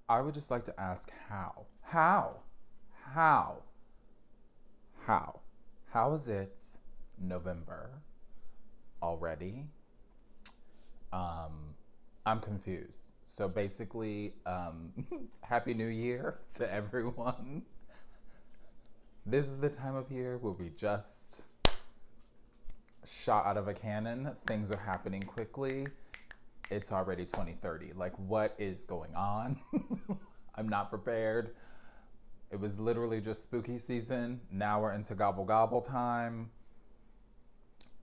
I would just like to ask how? How? How is it November already? I'm confused. So basically, Happy New Year to everyone. This is the time of year where we just shot out of a cannon. Things are happening quickly. It's already 2030. Like, what is going on? I'm not prepared. It was literally just spooky season. Now we're into gobble gobble time.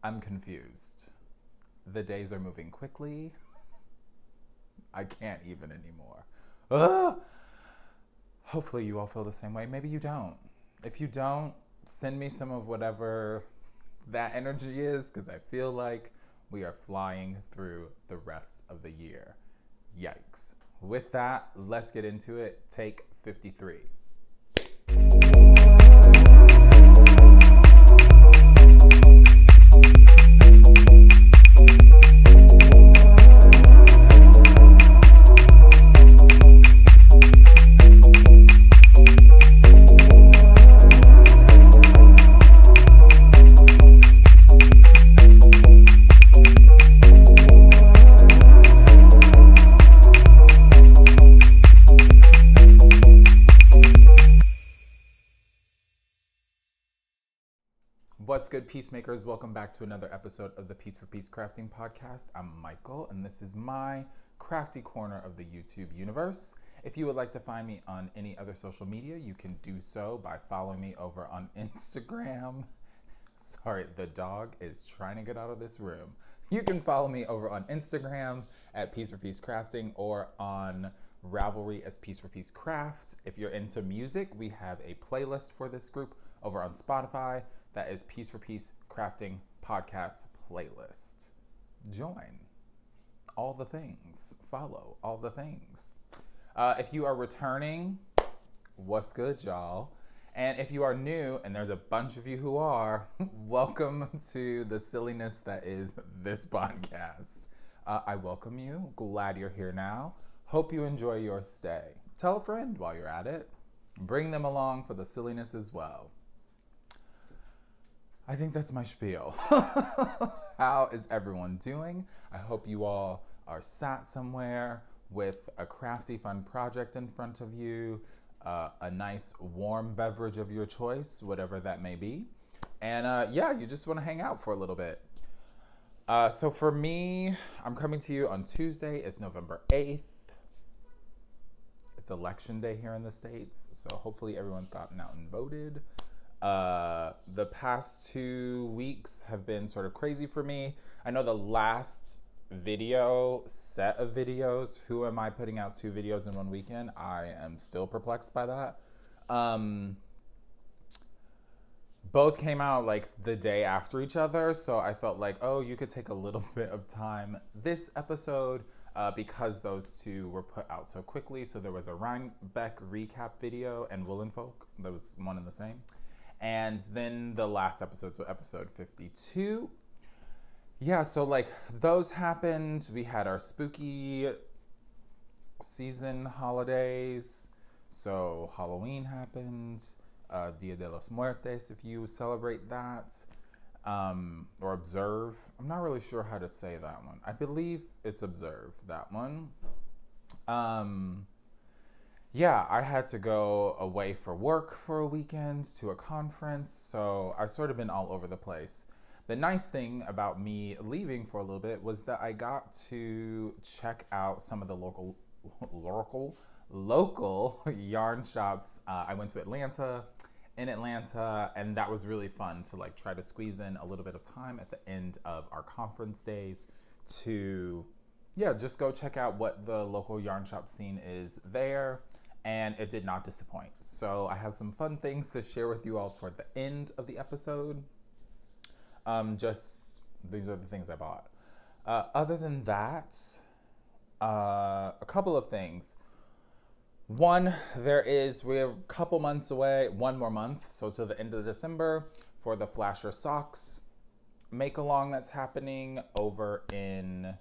I'm confused. The days are moving quickly. I can't even anymore. Hopefully you all feel the same way. Maybe you don't. If you don't, send me some of whatever that energy is, because I feel like we are flying through the rest of the year. Yikes. With that, let's get into it. Take 53. What's good, peacemakers? Welcome back to another episode of the Piece4PeaceCrafting Podcast. I'm Michael, and this is my crafty corner of the YouTube universe. If you would like to find me on any other social media, you can do so by following me over on Instagram. Sorry, the dog is trying to get out of this room. You can follow me over on Instagram at Piece4PeaceCrafting or on Ravelry as Piece4PeaceCraft. If you're into music, we have a playlist for this group over on Spotify. That is Piece4PeaceCrafting Podcast playlist. Join all the things. Follow all the things. If you are returning, what's good, y'all? And if you are new, and there's a bunch of you who are, welcome to the silliness that is this podcast. I welcome you. Glad you're here now. Hope you enjoy your stay. Tell a friend while you're at it. Bring them along for the silliness as well. I think that's my spiel. How is everyone doing? I hope you all are sat somewhere with a crafty, fun project in front of you, a nice warm beverage of your choice, whatever that may be. And yeah, you just want to hang out for a little bit. So for me, I'm coming to you on Tuesday. It's November 8th. It's election day here in the States, so hopefully everyone's gotten out and voted. The past 2 weeks have been sort of crazy for me. I know the last set of videos, who am I putting out 2 videos in one weekend? I am still perplexed by that. Both came out like the day after each other, so I felt like, oh, you could take a little bit of time this episode because those 2 were put out so quickly. So there was a Rhinebeck recap video and Woolen Folk. That was one and the same. And then the last episode, so episode 52. Yeah, so like those happened. We had our spooky season holidays. So Halloween happened, Dia de los Muertes, if you celebrate that, or observe. I'm not really sure how to say that one. I believe it's observe, that one. Yeah, I had to go away for work for a weekend to a conference, so I've sort of been all over the place. The nice thing about me leaving for a little bit was that I got to check out some of the local yarn shops. I went to Atlanta, and that was really fun to like try to squeeze in a little bit of time at the end of our conference days to, yeah, just go check out what the local yarn shop scene is there. And it did not disappoint. So I have some fun things to share with you all toward the end of the episode. These are the things I bought. Other than that, a couple of things. One, we're a couple months away, one more month, so to the end of December, for the Flasher Socks make-along that's happening over in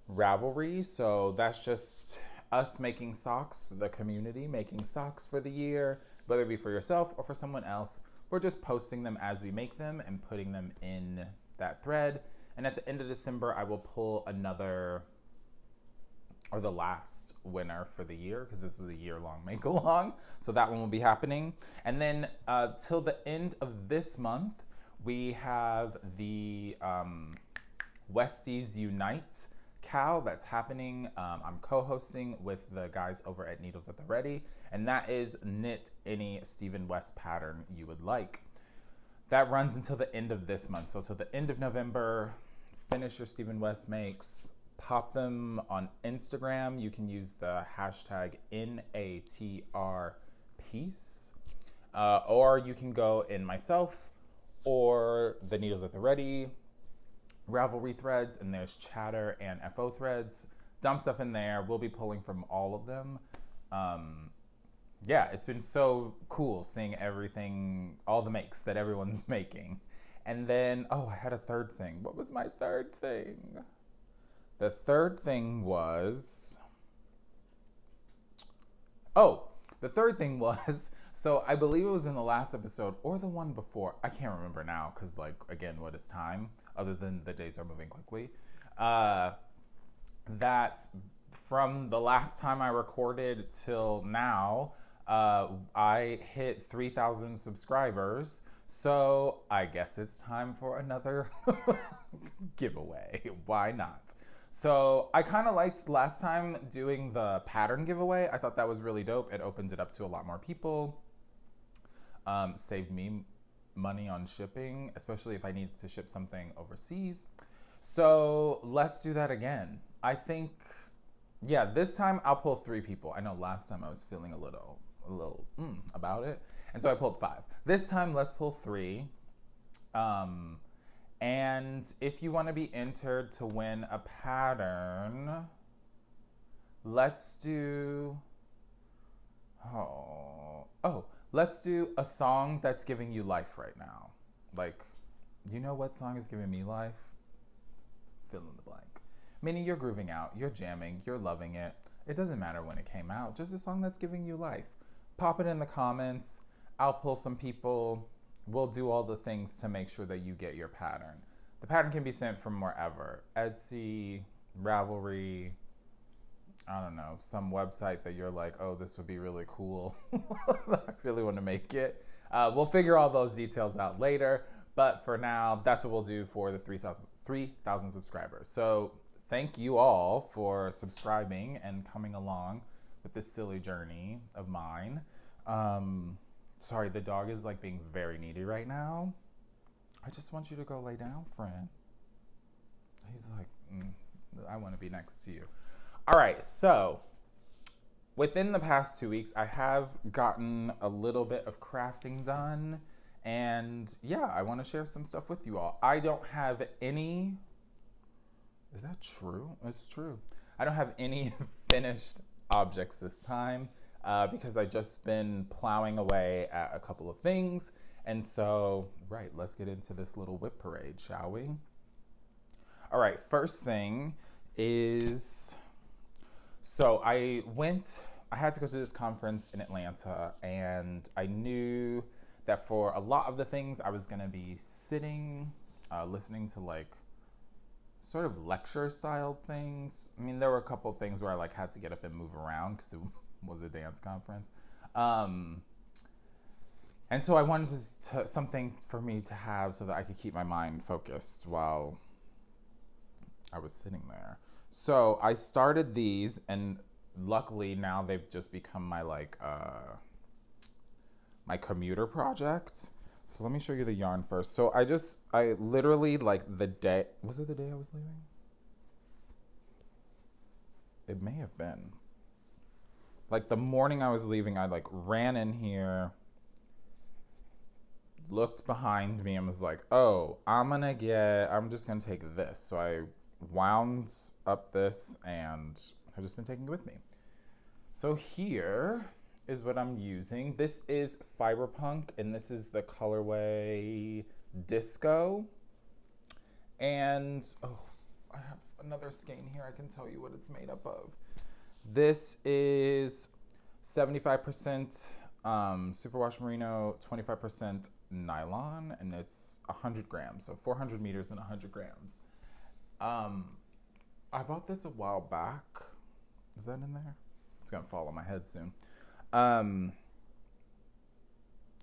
Ravelry. So that's just us making socks, the community making socks for the year, whether it be for yourself or for someone else. We're just posting them as we make them and putting them in that thread. And at the end of December, I will pull another, or the last winner for the year, because this was a year-long make-along. So that one will be happening. And then till the end of this month, we have the Westies Unite KAL that's happening. I'm co-hosting with the guys over at Needles at the Ready, and that is knit any Stephen West pattern you would like. That runs until the end of this month. So till the end of November, finish your Stephen West makes, pop them on Instagram. You can use the hashtag NATRPiece, or you can go in myself or the Needles at the Ready Ravelry threads, and there's chatter and FO threads. Dump stuff in there. We'll be pulling from all of them. Yeah, it's been so cool seeing everything, all the makes that everyone's making. And then, oh, I had a third thing. What was my third thing? The third thing was, so I believe it was in the last episode or the one before. I can't remember now because, like, again, what is time other than the days are moving quickly? That from the last time I recorded till now, I hit 3,000 subscribers. So I guess it's time for another giveaway. Why not? So I kind of liked last time doing the pattern giveaway. I thought that was really dope. It opened it up to a lot more people. Saved me money on shipping, especially if I needed to ship something overseas. So let's do that again. I think, yeah, this time I'll pull 3 people. I know last time I was feeling a little about it. And so I pulled 5. This time, let's pull 3. And if you want to be entered to win a pattern, let's do, let's do a song that's giving you life right now. Like, you know what song is giving me life? Fill in the blank. Meaning you're grooving out, you're jamming, you're loving it. It doesn't matter when it came out, just a song that's giving you life. Pop it in the comments. I'll pull some people. We'll do all the things to make sure that you get your pattern. The pattern can be sent from wherever. Etsy, Ravelry, I don't know, some website that you're like, oh, this would be really cool. I really want to make it. We'll figure all those details out later. But for now, that's what we'll do for the 3,000 subscribers. So thank you all for subscribing and coming along with this silly journey of mine. Sorry, the dog is like being very needy right now. I just want you to go lay down, friend. He's like, I want to be next to you. All right, so within the past 2 weeks, I have gotten a little bit of crafting done. And yeah, I want to share some stuff with you all. I don't have any, is that true? It's true. I don't have any finished objects this time. Because I just been plowing away at a couple of things. And so, right, let's get into this little whip parade, shall we? All right, first thing is, so I had to go to this conference in Atlanta, and I knew that for a lot of the things I was gonna be sitting, listening to like sort of lecture style things. I mean, there were a couple of things where I like had to get up and move around because it was a dance conference. And so I wanted something for me to have so that I could keep my mind focused while I was sitting there. So I started these, and luckily now they've just become my like, my commuter project. So let me show you the yarn first. So I literally like the day, was it the day I was leaving? It may have been. Like the morning I was leaving, I like ran in here, looked behind me and was like, oh, I'm just gonna take this. So I wound up this and I've just been taking it with me. So here is what I'm using. This is Fiberpunk, and this is the colorway Disco. And, oh, I have another skein here. I can tell you what it's made up of. This is 75% superwash merino, 25% nylon, and it's 100 grams, so 400 meters and 100 grams. I bought this a while back. Is that in there? It's gonna fall on my head soon.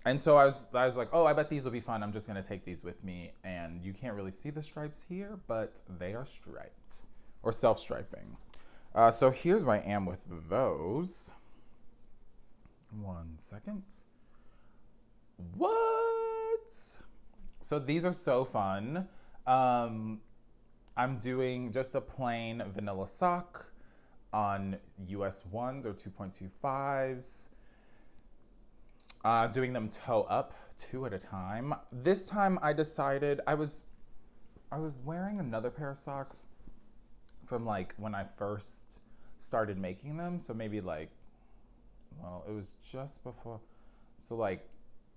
And so I was like, oh, I bet these will be fun. I'm just gonna take these with me. And you can't really see the stripes here, but they are striped or self-striping. So here's where I am with those. 1 second. What? So these are so fun. I'm doing just a plain vanilla sock on US 1s or 2.25s. Doing them toe up, 2 at a time. This time I decided I was wearing another pair of socks from like when I first started making them. So maybe like, well, it was just before, so like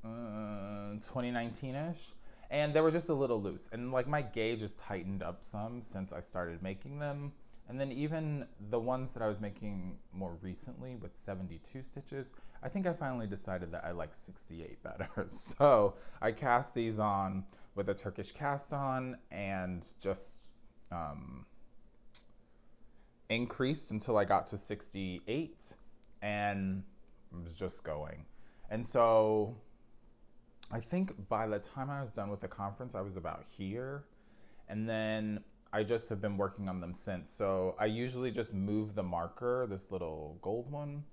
2019-ish. And they were just a little loose. And like my gauge has tightened up some since I started making them. And then even the ones that I was making more recently with 72 stitches, I think I finally decided that I like 68 better. So I cast these on with a Turkish cast on and just increased until I got to 68 and was just going. And so I think by the time I was done with the conference, I was about here. And then I just have been working on them since. So I usually just move the marker, this little gold one,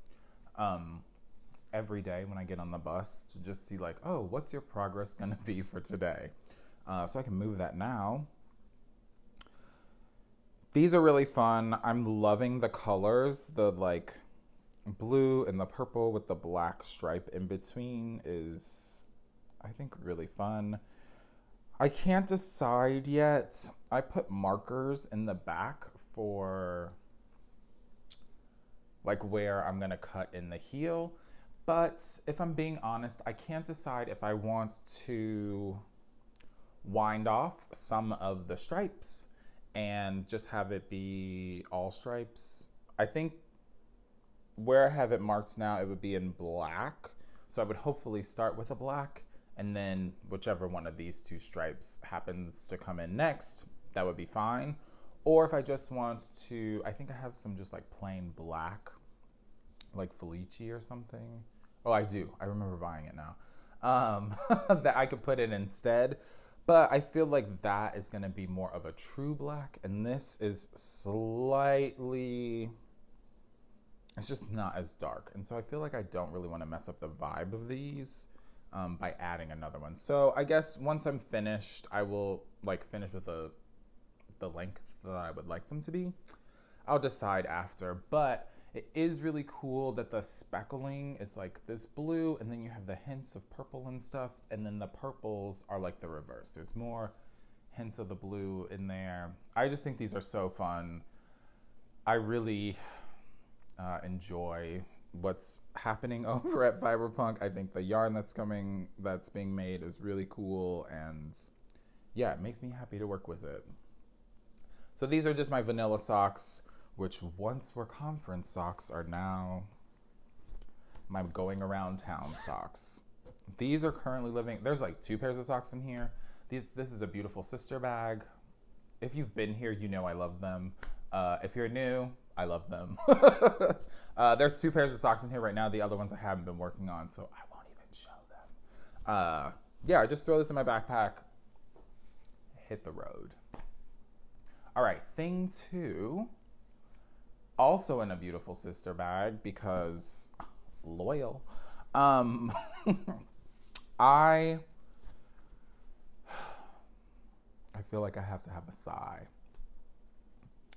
every day when I get on the bus to just see like, oh, what's your progress gonna be for today? So I can move that now. These are really fun. I'm loving the colors. The like blue and the purple with the black stripe in between is, I think, really fun. I can't decide yet. I put markers in the back for like where I'm gonna cut in the heel. But if I'm being honest, I can't decide if I want to wind off some of the stripes and just have it be all stripes. I think where I have it marked now, it would be in black. So I would hopefully start with a black, and then whichever one of these two stripes happens to come in next, that would be fine. Or if I just want to, I think I have some just like plain black, like Felici or something. Oh, I do. I remember buying it now. That I could put it instead. But I feel like that is gonna be more of a true black, and this is slightly, it's just not as dark. And so I feel like I don't really wanna mess up the vibe of these by adding another one. So I guess once I'm finished, I will like finish with the length that I would like them to be. I'll decide after, but it is really cool that the speckling is like this blue, and then you have the hints of purple and stuff, and then the purples are like the reverse. There's more hints of the blue in there. I just think these are so fun. I really enjoy what's happening over at Fiberpunk. I think the yarn that's being made is really cool, and yeah, it makes me happy to work with it. So these are just my vanilla socks, which once were conference socks are now my going around town socks. These are currently living, there's like 2 pairs of socks in here. This is a beautiful sister bag. If you've been here, you know I love them. If you're new, I love them. There's 2 pairs of socks in here right now. The other ones I haven't been working on, so I won't even show them. Yeah, I just throw this in my backpack, hit the road. All right, thing 2, also in a beautiful sister bag because loyal. I feel like I have to have a sigh.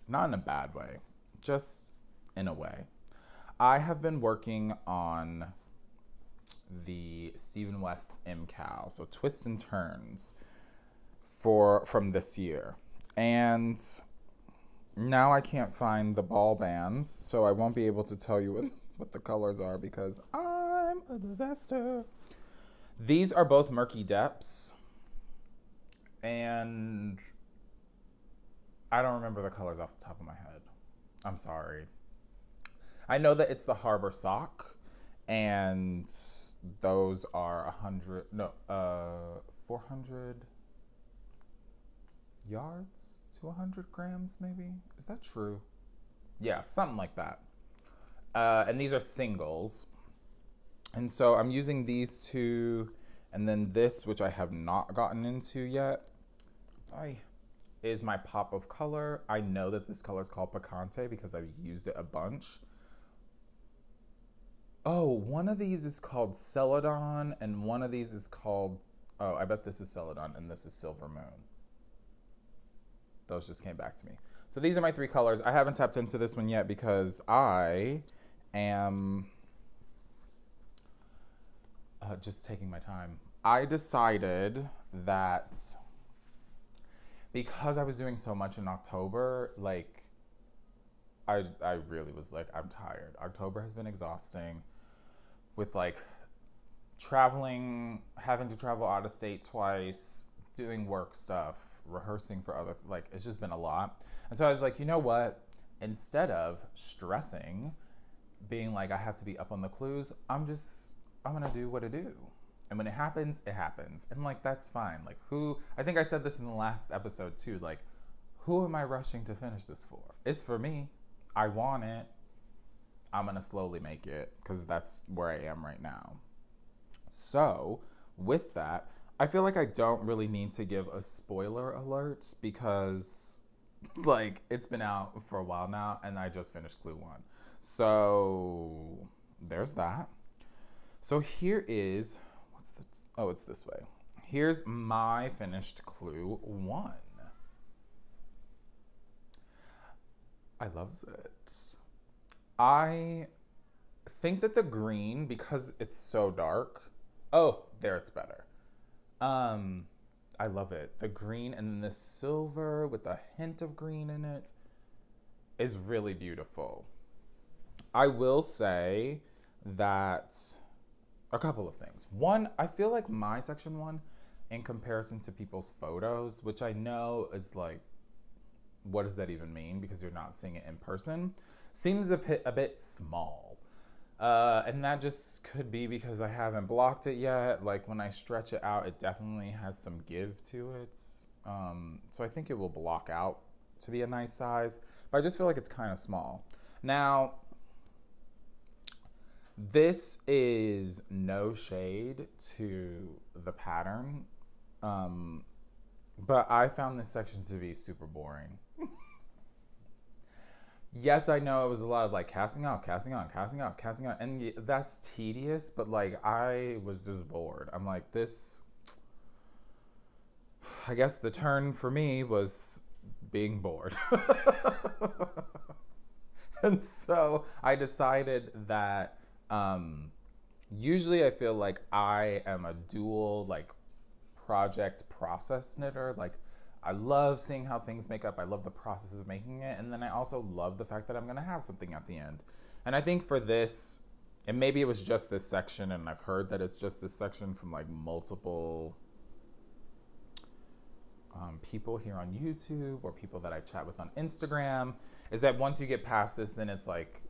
Not in a bad way, just in a way. I have been working on the Stephen West MKAL, so twists and turns from this year. And now I can't find the ball bands, so I won't be able to tell you what the colors are because I'm a disaster. These are both Murky Depths, and I don't remember the colors off the top of my head. I'm sorry. I know that it's the Harbor sock, and those are 400 yards to 100 grams, maybe. Is that true? Yeah, something like that. And these are singles. And so I'm using these two, and then this, which I have not gotten into yet, is my pop of color. I know that this color is called Picante because I've used it a bunch. Oh, one of these is called Celadon, and one of these is called, oh, I bet this is Celadon, and this is Silver Moon. Those just came back to me. So these are my 3 colors. I haven't tapped into this one yet because I am just taking my time. I decided that because I was doing so much in October, like, I really was like, I'm tired. October has been exhausting with like traveling, having to travel out of state twice, doing work stuff, rehearsing for other, like, it's just been a lot. And so I was like, you know what? Instead of stressing, being like, I have to be up on the clues, I'm gonna do what I do. And when it happens, it happens. And like, that's fine. Like, I think I said this in the last episode too, like, who am I rushing to finish this for? It's for me. I want it. I'm gonna slowly make it because that's where I am right now. So with that, I feel like I don't really need to give a spoiler alert because like it's been out for a while now and I just finished clue 1. So there's that. So here is, it's this way. Here's my finished clue 1. I loves it. I think that the green, because it's so dark, oh, there it's better. I love it. The green and then the silver with a hint of green in it is really beautiful. I will say that a couple of things. One, I feel like my section 1, in comparison to people's photos, which I know is like, what does that even mean? Because you're not seeing it in person, seems a bit small. And that just could be because I haven't blocked it yet. Like when I stretch it out, it definitely has some give to it. So I think it will block out to be a nice size, but I just feel like it's kind of small. Now, this is no shade to the pattern, but I found this section to be super boring. Yes, I know it was a lot of like casting off, casting on, casting off, casting on, and that's tedious, but like I was just bored. I'm like, this, I guess the turn for me was being bored. And so I decided that usually I feel like I am a dual like project process knitter. Like I love seeing how things make up. I love the process of making it. And then I also love the fact that I'm going to have something at the end. And I think for this, and maybe it was just this section, and I've heard that it's just this section from like multiple people here on YouTube or people that I chat with on Instagram, is that once you get past this, then it's like,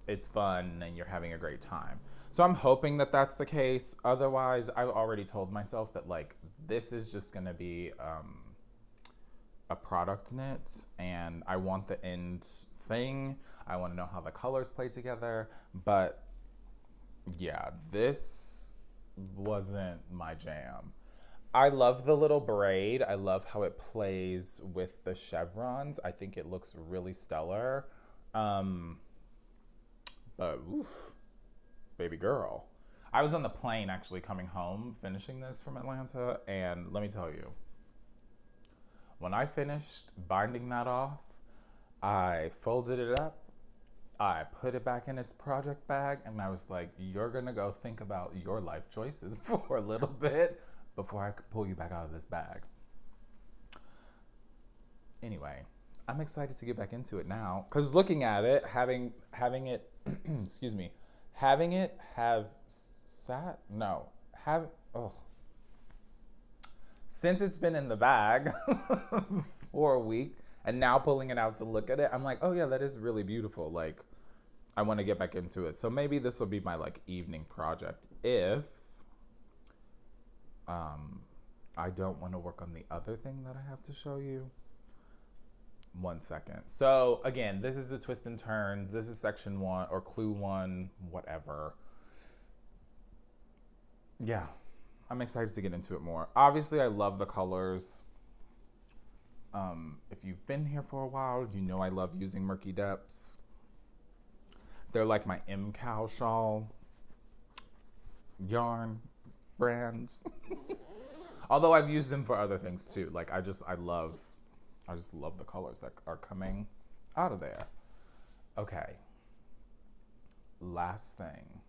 it's fun and you're having a great time. So I'm hoping that that's the case. Otherwise, I've already told myself that like, this is just going to be a product knit, and I want the end thing. I want to know how the colors play together. But yeah, this wasn't my jam. I love the little braid. I love how it plays with the chevrons. I think it looks really stellar. But oof, baby girl. I was on the plane actually coming home, finishing this from Atlanta, and let me tell you, when I finished binding that off, I folded it up, I put it back in its project bag, and I was like, you're gonna go think about your life choices for a little bit before I could pull you back out of this bag. Anyway, I'm excited to get back into it now, because looking at it, having it, excuse me, having it have sat, no, have, oh. Since it's been in the bag for a week, and now pulling it out to look at it, I'm like, oh yeah, that is really beautiful. Like, I want to get back into it. So maybe this will be my like evening project if I don't want to work on the other thing that I have to show you. 1 second. So again, this is the twist and turns. This is section 1 or clue 1, whatever. Yeah, I'm excited to get into it more. Obviously, I love the colors. If you've been here for a while, you know I love using Murky Depths. They're like my MKAL shawl yarn brands. Although I've used them for other things too. Like I just love the colors that are coming out of there. Okay. Last thing,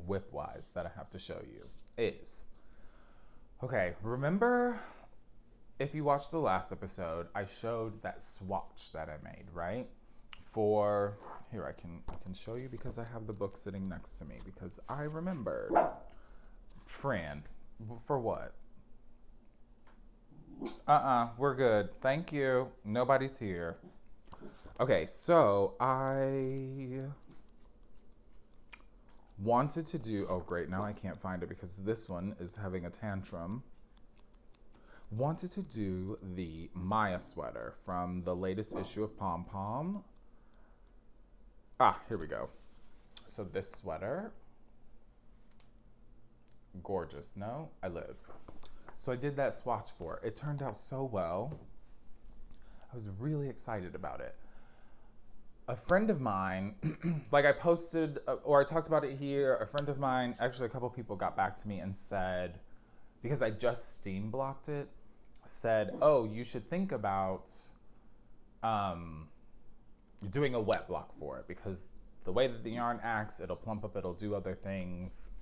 whip-wise that I have to show you is, okay, remember if you watched the last episode, I showed that swatch that I made, right? For, here I can show you because I have the book sitting next to me because I remembered. Fran, for what? We're good. Thank you. Nobody's here. Okay, so I wanted to do, oh great, now I can't find it because this one is having a tantrum. Wanted to do the Maia sweater from the latest issue of Pom Pom. Here we go. So this sweater, gorgeous, no? I live. So I did that swatch for it. It turned out so well. I was really excited about it. A friend of mine, like I posted, or I talked about it here, a friend of mine, actually a couple people got back to me and said, because I just steam blocked it, said, oh, you should think about doing a wet block for it because the way that the yarn acts, it'll plump up, it'll do other things.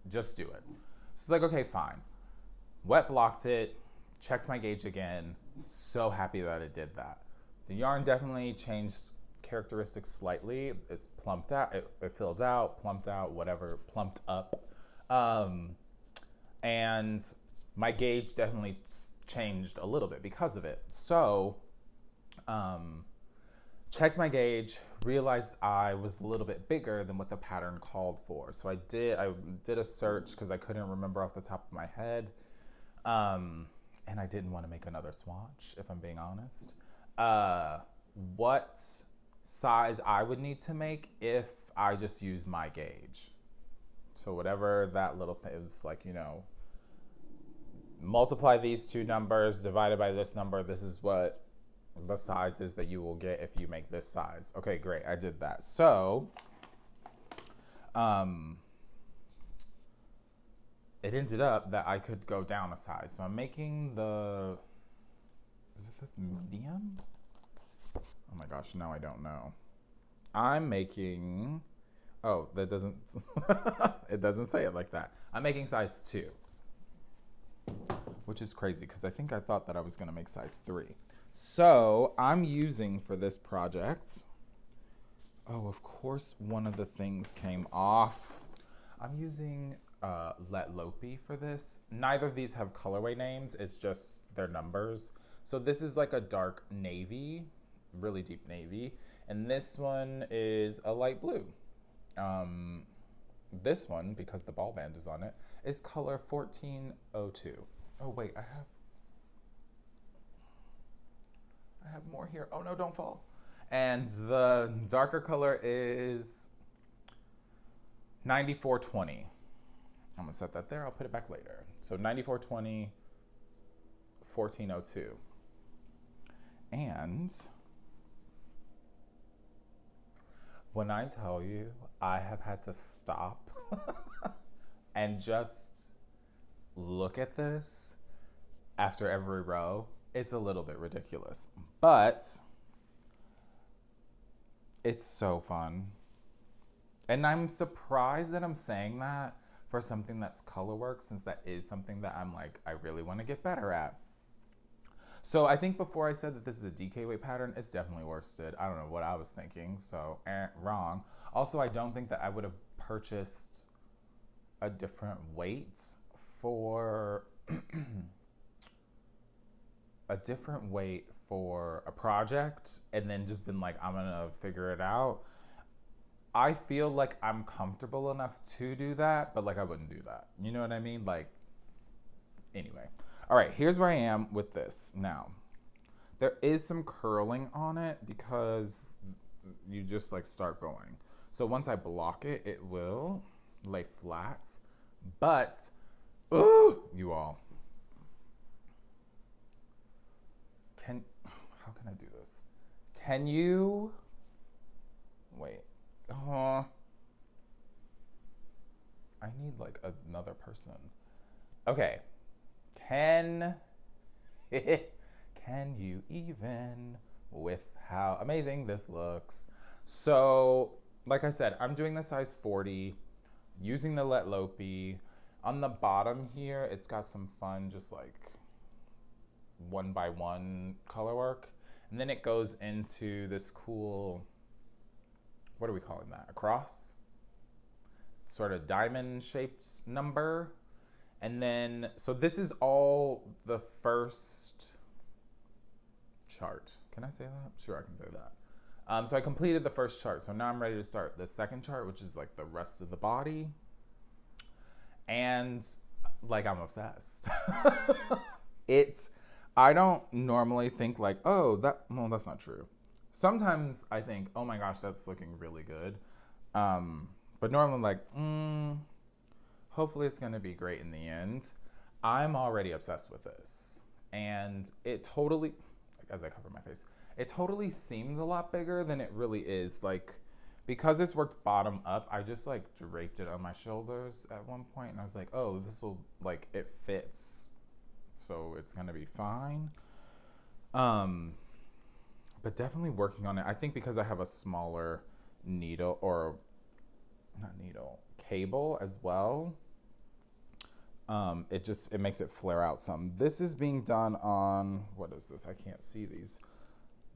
Just do it. So it's like, okay, fine. Wet blocked it, checked my gauge again. So happy that it did that. The yarn definitely changed characteristics slightly. It's plumped out, it filled out, plumped out, whatever, plumped up. And my gauge definitely changed a little bit because of it. So, checked my gauge, realized I was a little bit bigger than what the pattern called for. So I did a search because I couldn't remember off the top of my head. And I didn't want to make another swatch, if I'm being honest. What size I would need to make if I just use my gauge. So whatever that little thing is, like, you know, multiply these two numbers, divided by this number, this is what the size is that you will get if you make this size. Okay, great, I did that. So, it ended up that I could go down a size. So I'm making the, is it this medium? Oh my gosh, now I don't know. I'm making, oh, that doesn't, it doesn't say it like that. I'm making size 2, which is crazy because I think I thought that I was gonna make size 3. So I'm using for this project, oh, of course, one of the things came off. I'm using Let Lopi for this. Neither of these have colorway names, it's just their numbers. So this is like a dark navy, really deep navy. And this one is a light blue. This one, because the ball band is on it, is color 1402. Oh wait, I have more here. Oh no, don't fall. And the darker color is 9420. I'm gonna set that there, I'll put it back later. So 9420, 1402. And when I tell you, I have had to stop and just look at this after every row. It's a little bit ridiculous, but it's so fun. And I'm surprised that I'm saying that for something that's color work, since that is something that I'm like, I really want to get better at. So I think before I said that this is a DK weight pattern, it's definitely worsted. I don't know what I was thinking, so wrong. Also, I don't think that I would have purchased a different weight for for a project and then just been like, I'm gonna figure it out. I feel like I'm comfortable enough to do that, but like I wouldn't do that. You know what I mean? Like, anyway. All right, here's where I am with this. Now, there is some curling on it because you just like start going. So once I block it, it will lay flat. But, ooh, you all. How can I do this? Can you, wait. I need like another person. Okay. Can you even with how amazing this looks? So, like I said, I'm doing the size 40, using the Let Lopi. On the bottom here, it's got some fun, just like 1x1 color work. And then it goes into this cool, what are we calling that? A cross? Sort of diamond shaped number. And then, so this is all the first chart. Can I say that? Sure, I can say that. So I completed the first chart. So now I'm ready to start the second chart, which is like the rest of the body. And like, I'm obsessed. I don't normally think like, oh, well, that's not true. Sometimes I think, oh my gosh, that's looking really good. But normally like, hopefully it's gonna be great in the end. I'm already obsessed with this. And it totally, as I cover my face, it totally seems a lot bigger than it really is. Like, because it's worked bottom up, I just like draped it on my shoulders at one point and I was like, oh, this will, like, it fits. So it's gonna be fine. But definitely working on it. I think because I have a smaller needle, or not needle, cable as well. It makes it flare out some. This is being done on, what is this? I can't see these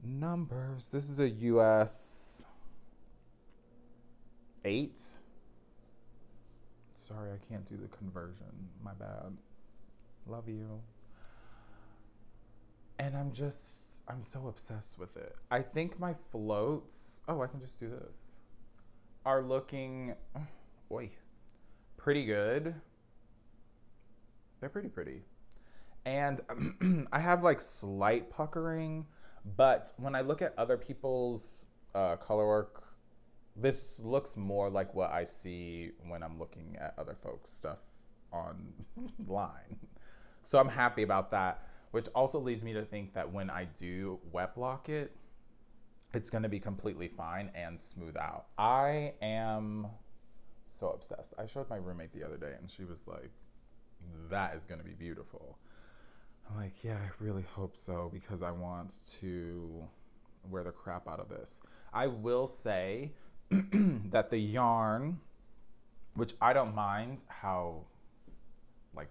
numbers. This is a US 8. Sorry, I can't do the conversion. My bad. Love you. And I'm so obsessed with it. I think my floats, oh, I can just do this, are looking, pretty good. They're pretty. And I have like slight puckering, but when I look at other people's color work, this looks more like what I see when I'm looking at other folks' stuff online. So I'm happy about that, which also leads me to think that when I do wet block it, it's gonna be completely fine and smooth out. I am so obsessed. I showed my roommate the other day and she was like, that is gonna be beautiful. I'm like, yeah, I really hope so, because I want to wear the crap out of this. I will say that the yarn, which I don't mind how like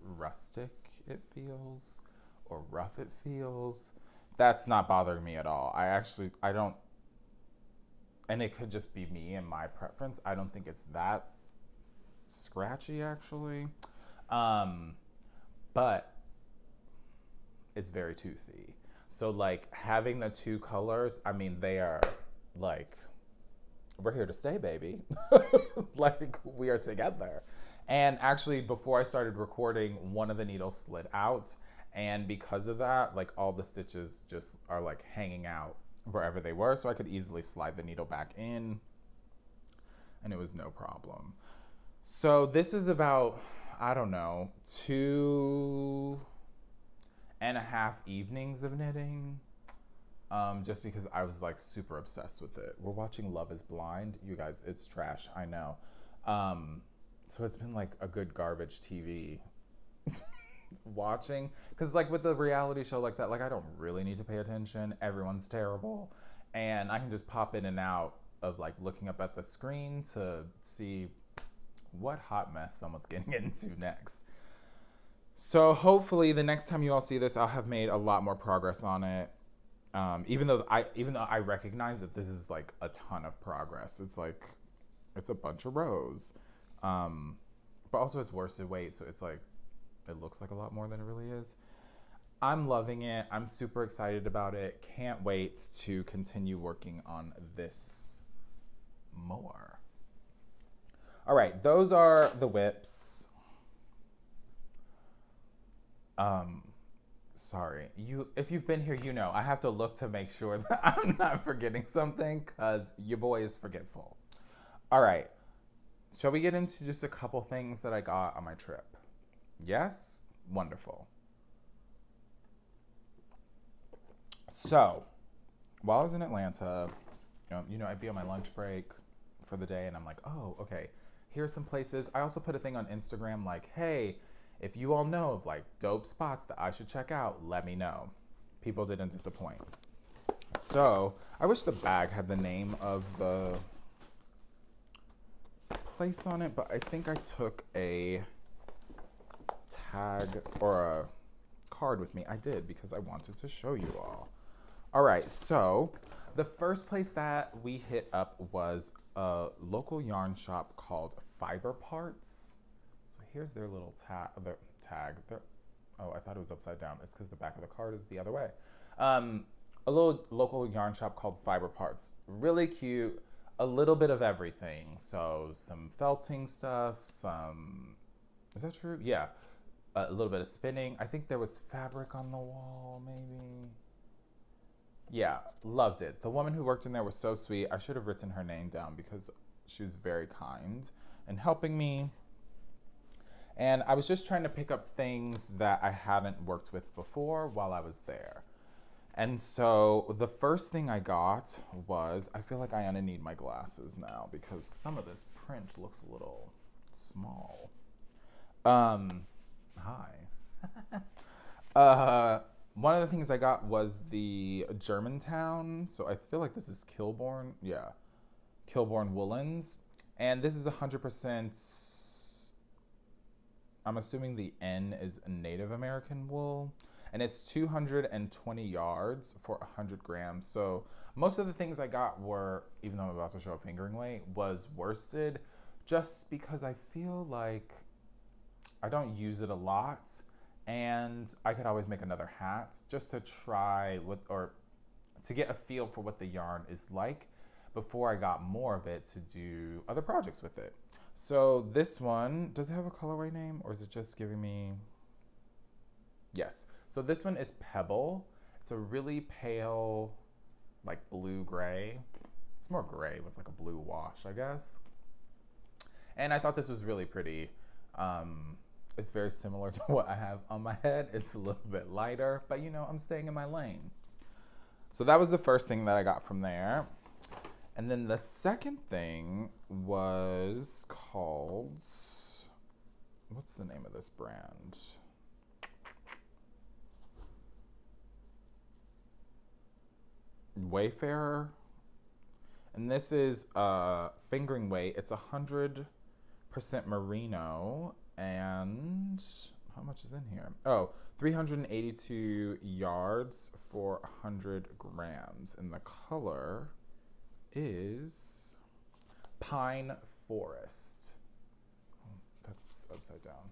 rustic it feels or rough it feels, that's not bothering me at all. I don't, and it could just be me and my preference. I don't think it's that scratchy actually, but it's very toothy. So like having the two colors, I mean, they are like, we're here to stay, baby. Like, we are together. And actually, before I started recording, one of the needles slid out. And because of that, like, all the stitches just are like hanging out wherever they were. So I could easily slide the needle back in and it was no problem. So this is about, I don't know, 2.5 evenings of knitting. Just because I was like super obsessed with it. We're watching Love is Blind. You guys, it's trash, I know. So it's been like a good garbage TV watching. Because like with the reality show like that, like I don't really need to pay attention. Everyone's terrible. And I can just pop in and out of like looking up at the screen to see what hot mess someone's getting into next. So hopefully the next time you all see this, I'll have made a lot more progress on it. Even though I recognize that this is like a ton of progress. It's like, it's a bunch of rows. But also it's worsted weight, so it's like, it looks like a lot more than it really is. I'm loving it. I'm super excited about it. Can't wait to continue working on this more. All right, those are the whips. Sorry, if you've been here, you know I have to look to make sure that I'm not forgetting something because your boy is forgetful. All right, shall we get into just a couple things that I got on my trip? Yes? Wonderful. So, while I was in Atlanta, I'd be on my lunch break for the day and I'm like, oh, okay, here's some places. I also put a thing on Instagram like, hey, if you all know of like dope spots that I should check out, let me know. People didn't disappoint. So I wish the bag had the name of the place on it, but I think I took a tag or a card with me. I did because I wanted to show you all. All right, so the first place that we hit up was a local yarn shop called Fiber Parts. So here's their little tag. Oh, I thought it was upside down. It's because the back of the card is the other way. A little local yarn shop called Fiber Parts. Really cute. A little bit of everything. So some felting stuff, is that true? Yeah. A little bit of spinning. I think there was fabric on the wall, maybe. Yeah, loved it. The woman who worked in there was so sweet. I should have written her name down because she was very kind and helping me. And I was just trying to pick up things that I hadn't worked with before while I was there. And so the first thing I got was, I feel like I gonna need my glasses now because some of this print looks a little small. Hi. One of the things I got was the Germantown. So I feel like this is Kilborn. Yeah. Kilborn woolens. And this is 100%, I'm assuming the N is Native American wool. And it's 220 yards for 100 grams. So most of the things I got were, even though I'm about to show a fingering weight, was worsted just because I feel like I don't use it a lot. And I could always make another hat just to try or to get a feel for what the yarn is like before I got more of it to do other projects with it. So this one, does it have a colorway name or is it just giving me? Yes. So this one is Pebble. It's a really pale, like blue-gray. It's more gray with like a blue wash, I guess. And I thought this was really pretty. It's very similar to what I have on my head. It's a little bit lighter, but I'm staying in my lane. So that was the first thing that I got from there. And then the second thing was called, what's the name of this brand? Wayfarer. And this is fingering weight. It's 100% merino. And how much is in here? Oh, 382 yards for 100 grams. And the color is Pine Forest. Oh, that's upside down.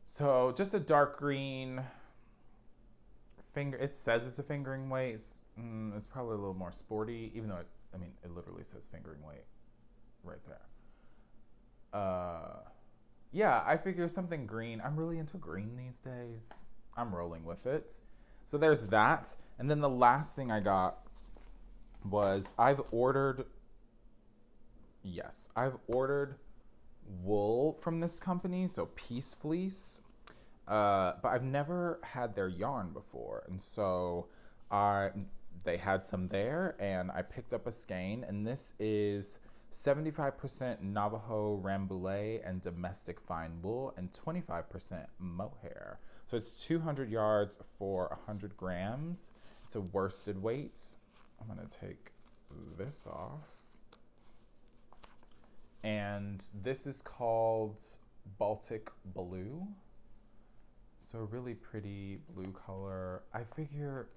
So just a dark green finger. It says it's a fingering weight. It's probably a little more sporty, even though it literally says fingering weight right there. Yeah, I figure something green. I'm really into green these days. I'm rolling with it. So there's that. And then the last thing I got was I've ordered wool from this company, so Piece Fleece. But I've never had their yarn before. And so they had some there and I picked up a skein, and this is 75% Navajo Rambouillet and domestic fine wool and 25% mohair. So it's 200 yards for 100 grams. It's a worsted weight. I'm gonna take this off. And this is called Baltic Blue. So really pretty blue color. I figure,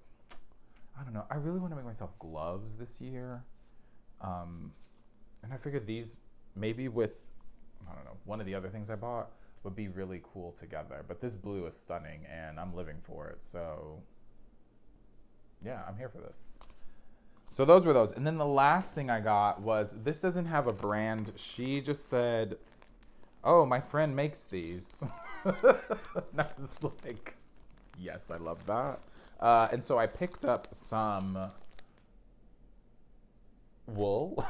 I don't know, I really wanna make myself gloves this year. And I figured these, maybe with, I don't know, one of the other things I bought, would be really cool together. But this blue is stunning and I'm living for it. So yeah, I'm here for this. So those were those. And then the last thing I got was, this doesn't have a brand. She just said, oh, my friend makes these. And I was like, yes, I love that. And so I picked up some wool.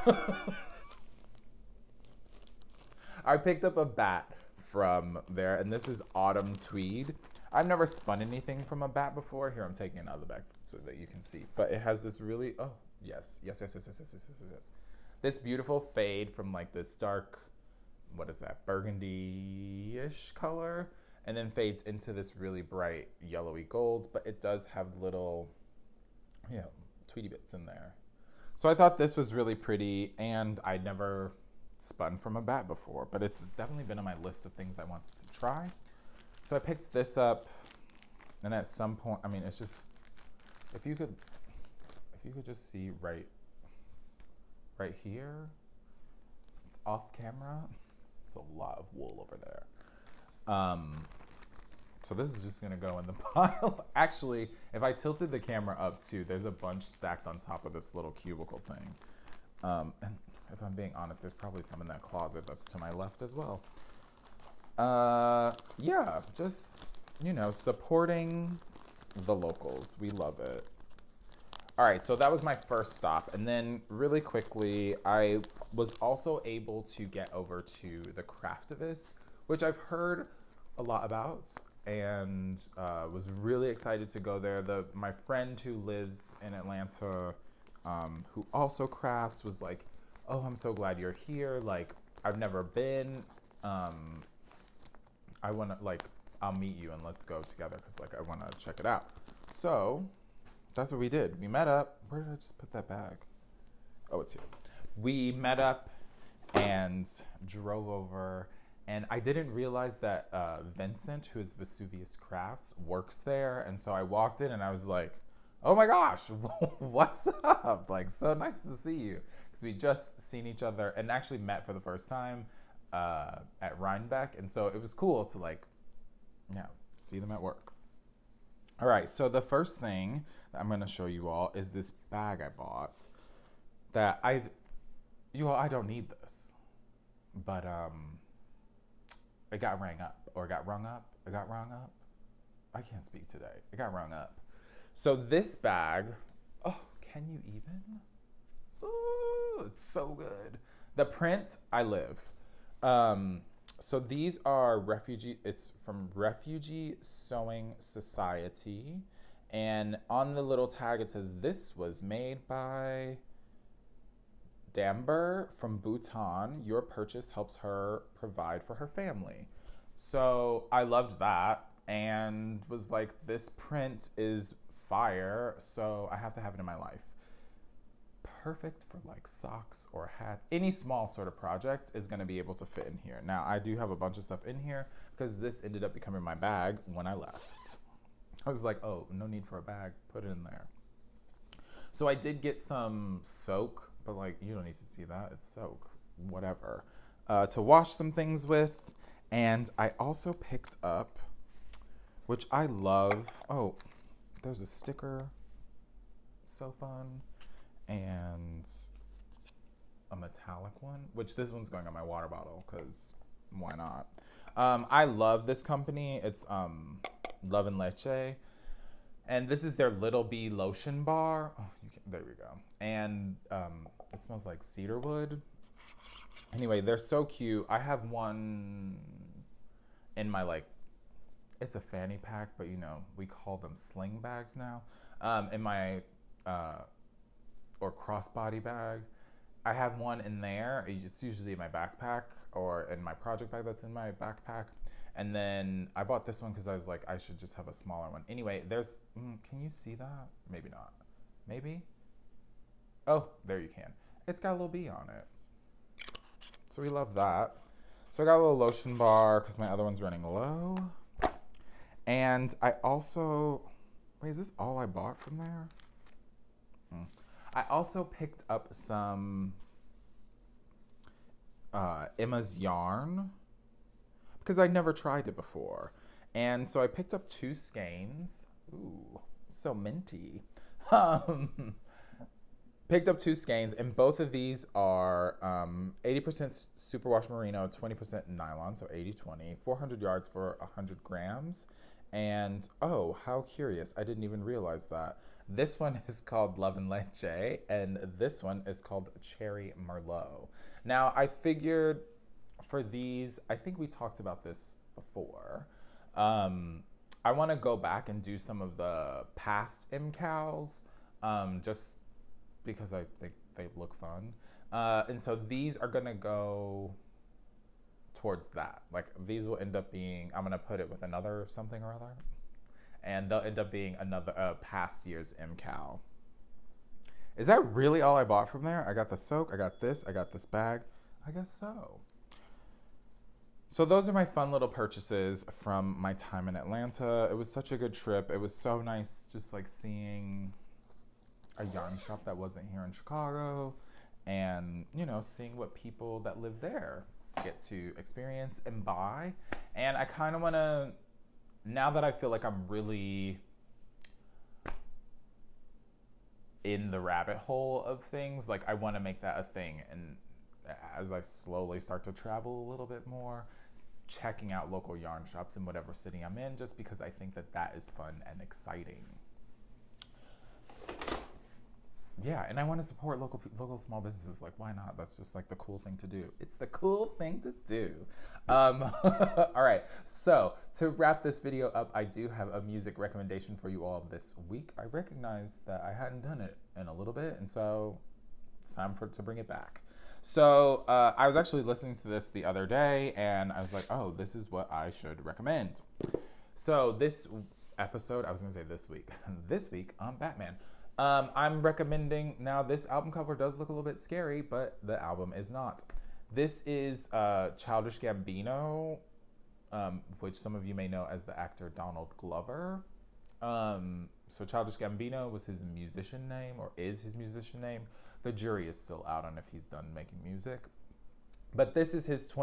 I picked up a bat from there, and this is autumn tweed. I've never spun anything from a bat before. Here, I'm taking it out of the bag so that you can see. But it has this really, oh, yes. This beautiful fade from like this dark, what is that, burgundy-ish color, and then fades into this really bright yellowy gold, but it does have little, you know, tweedy bits in there. So I thought this was really pretty, and I'd never spun from a bat before, but it's definitely been on my list of things I wanted to try. So I picked this up, and at some point, I mean, it's just, if you could just see right here, it's off camera. There's a lot of wool over there. So this is just gonna go in the pile. Actually, if I tilted the camera up too, there's a bunch stacked on top of this little cubicle thing. And if I'm being honest, there's probably some in that closet that's to my left as well. Yeah, just, you know, supporting the locals. We love it. All right, so that was my first stop. And then really quickly, I was also able to get over to the Craftivist, which I've heard a lot about, and was really excited to go there. My friend who lives in Atlanta, who also crafts, was like, oh, I'm so glad you're here. Like, I've never been. I wanna, like, I'll meet you and let's go together because, like, I wanna check it out. So that's what we did. We met up. Where did I just put that bag? Oh, it's here. We met up and drove over, and I didn't realize that Vincent, who is Vesuvius Crafts, works there. And so I walked in and I was like, oh my gosh, what's up? Like, so nice to see you. Because we just seen each other and actually met for the first time at Rhinebeck. And so it was cool to, like, yeah, see them at work. All right, so the first thing that I'm gonna show you all is this bag I bought that I don't need this, but it got rung up. I can't speak today. It got rung up. So this bag, oh, can you even? Ooh, it's so good. The print, I live. So these are it's from Refugee Sewing Society. And on the little tag, it says, this was made by Damber from Bhutan. Your purchase helps her provide for her family. So I loved that and was like, this print is fire, so I have to have it in my life. Perfect for like socks or hats. Any small sort of project is going to be able to fit in here. Now, I do have a bunch of stuff in here because this ended up becoming my bag when I left. I was like, oh, no need for a bag. Put it in there. So I did get some soak, but like, you don't need to see that. It's soak, whatever, to wash some things with. And I also picked up, which I love. Oh, there's a sticker. So fun. And a metallic one, which this one's going on my water bottle because why not? I love this company. It's Love and Leche, and this is their Little Bee lotion bar. Oh, there we go. And it smells like cedar wood. Anyway, they're so cute. I have one in my, like, it's a fanny pack, but you know, we call them sling bags now. In my or crossbody bag. I have one in there. It's usually in my backpack or in my project bag that's in my backpack. And then I bought this one because I was like, I should just have a smaller one. Anyway, there's, can you see that? Maybe not. Maybe? Oh, there you can. It's got a little bee on it. So we love that. So I got a little lotion bar because my other one's running low. And I also, wait, is this all I bought from there? I also picked up some Emma's yarn because I never tried it before. And so I picked up 2 skeins. Ooh, so minty. Picked up 2 skeins, and both of these are 80% superwash merino, 20% nylon, so 80-20, 400 yards for 100 grams. And, oh, how curious, I didn't even realize that. This one is called Love and Leche, and this one is called Cherry Merlot. Now, I figured for these, I think we talked about this before. I want to go back and do some of the past MKALs, just because I think they look fun. And so these are gonna go towards that. Like these will end up being, I'm gonna put it with another something or other, and they'll end up being another past year's MKAL. Is that really all I bought from there? I got the soak, I got this bag. I guess so. So those are my fun little purchases from my time in Atlanta. It was such a good trip. It was so nice just like seeing a yarn shop that wasn't here in Chicago, and you know, seeing what people that live there get to experience and buy. And I kind of want to, now that I feel like I'm really in the rabbit hole of things, like I want to make that a thing. And as I slowly start to travel a little bit more, checking out local yarn shops in whatever city I'm in, just because I think that that is fun and exciting. Yeah, and I want to support local small businesses. Like, why not? That's just like the cool thing to do. It's the cool thing to do. All right, so to wrap this video up, I do have a music recommendation for you all this week. I recognize that I hadn't done it in a little bit, and so it's time to bring it back. So I was actually listening to this the other day, and I was like, oh, this is what I should recommend. So this episode, I was gonna say this week, this week on Batman, I'm recommending, now this album cover does look a little bit scary, but the album is not. This is Childish Gambino, which some of you may know as the actor Donald Glover. So Childish Gambino was his musician name, or is his musician name. The jury is still out on if he's done making music. But this is his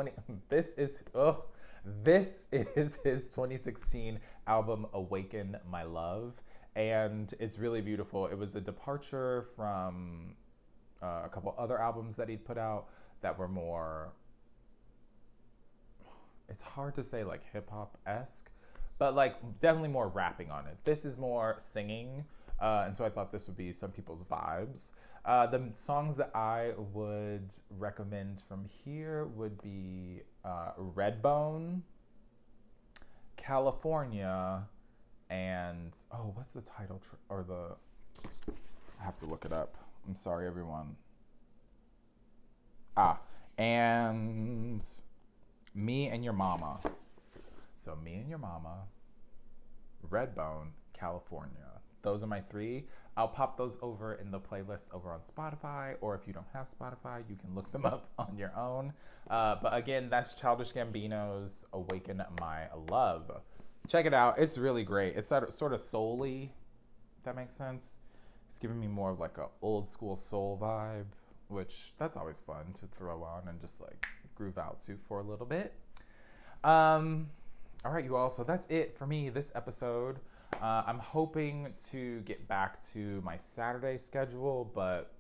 this is his 2016 album, Awaken, My Love. And it's really beautiful. It was a departure from a couple other albums that he'd put out that were more, it's hard to say like hip hop-esque, but like definitely more rapping on it. This is more singing. And so I thought this would be some people's vibes. The songs that I would recommend from here would be Redbone, California, and oh, what's the title I have to look it up. I'm sorry, everyone. And Me and Your Mama. So Me and Your Mama, Redbone, California. Those are my 3. I'll pop those over in the playlist over on Spotify, or if you don't have Spotify, you can look them up on your own. But again, that's Childish Gambino's Awaken, My Love. Check it out. It's really great. It's sort of soul-y, if that makes sense. It's giving me more of like a old school soul vibe, which that's always fun to throw on and just like groove out to for a little bit. All right, you all. So that's it for me this episode. I'm hoping to get back to my Saturday schedule, but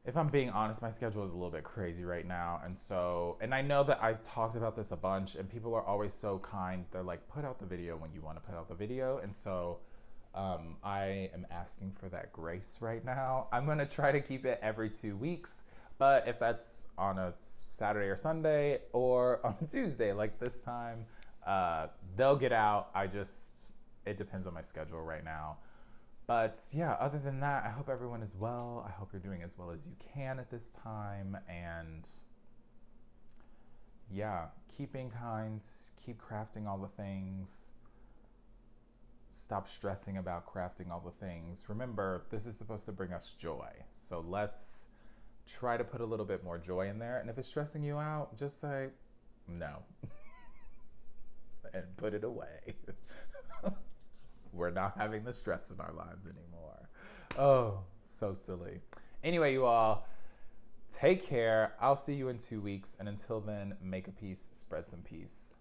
if I'm being honest, my schedule is a little bit crazy right now. And I know that I've talked about this a bunch, and people are always so kind. They're like, put out the video when you want to put out the video. And so I am asking for that grace right now. I'm going to try to keep it every 2 weeks. But if that's on a Saturday or Sunday or on a Tuesday like this time, they'll get out. It depends on my schedule right now. But yeah, other than that, I hope everyone is well. I hope you're doing as well as you can at this time. And yeah, keep being kind, keep crafting all the things. Stop stressing about crafting all the things. Remember, this is supposed to bring us joy. So let's try to put a little bit more joy in there. And if it's stressing you out, just say no and put it away. We're not having the stress in our lives anymore. Oh, so silly. Anyway, you all, Take care. I'll see you in 2 weeks. And until then, make a piece, spread some peace.